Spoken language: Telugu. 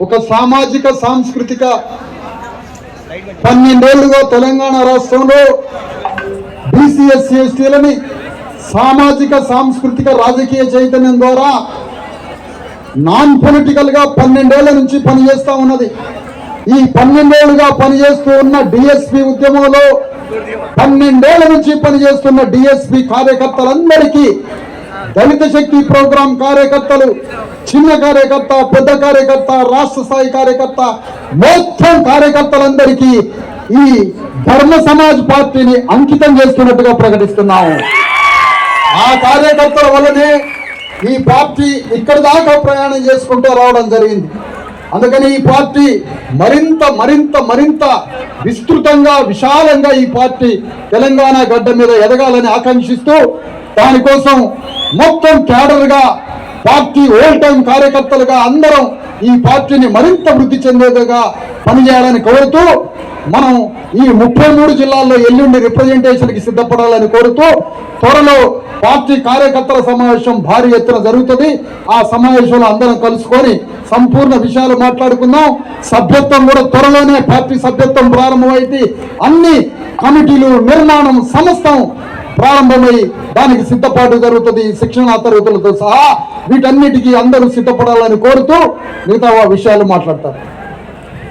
ఒక సామాజిక సాంస్కృతిక 12 ఏళ్లుగా తెలంగాణ రాష్ట్రంలో బీసీ ఎస్సీ ఎస్టీలని సామాజిక సాంస్కృతిక రాజకీయ చైతన్యం ద్వారా నాన్ పొలిటికల్ గా 12 ఏళ్ల నుంచి పనిచేస్తా ఉన్నది. ఈ 12 ఏళ్లుగా పనిచేస్తూ ఉన్న డిఎస్పీ ఉద్యమంలో 12 ఏళ్ల నుంచి పనిచేస్తున్న డిఎస్పీ కార్యకర్తలందరికీ దళిత శక్తి ప్రోగ్రాం కార్యకర్తలు, చిన్న కార్యకర్త, పెద్ద కార్యకర్త, రాష్ట్ర స్థాయి కార్యకర్త, మొత్తం కార్యకర్తలందరికీ ఈ ధర్మ సమాజ్ పార్టీని అంకితం చేస్తున్నట్టుగా ప్రకటిస్తున్నాము. ఆ కార్యకర్తల వల్లనే ఈ పార్టీ ఇక్కడి దాకా ప్రయాణం చేసుకుంటూ రావడం జరిగింది. అందుకని ఈ పార్టీ మరింత మరింత మరింత విస్తృతంగా విశాలంగా ఈ పార్టీ తెలంగాణ గడ్డ మీద ఎదగాలని ఆకాంక్షిస్తూ దానికోసం మొత్తం క్యాడర్గా పార్టీ ఓల్ టైం కార్యకర్తలుగా అందరం ఈ పార్టీని మరింత వృద్ధి చెందేదిగా పనిచేయాలని కోరుతూ మనం ఈ 33 జిల్లాల్లో ఎల్లుండి రిప్రజెంటేషన్కి సిద్ధపడాలని కోరుతూ త్వరలో పార్టీ కార్యకర్తల సమావేశం భారీ ఎత్తున జరుగుతుంది. ఆ సమావేశంలో అందరం కలుసుకొని సంపూర్ణ విషయాలు మాట్లాడుకుందాం. సభ్యత్వం కూడా త్వరలోనే పార్టీ సభ్యత్వం ప్రారంభమైంది. అన్ని కమిటీలు నిర్మాణం సమస్తం ప్రారంభమై దానికి సిద్ధపాటు జరుగుతుంది. శిక్షణ తరగతులతో సహా వీటన్నిటికీ అందరూ సిద్ధపడాలని కోరుతూ మిగతా విషయాలు మాట్లాడతారు.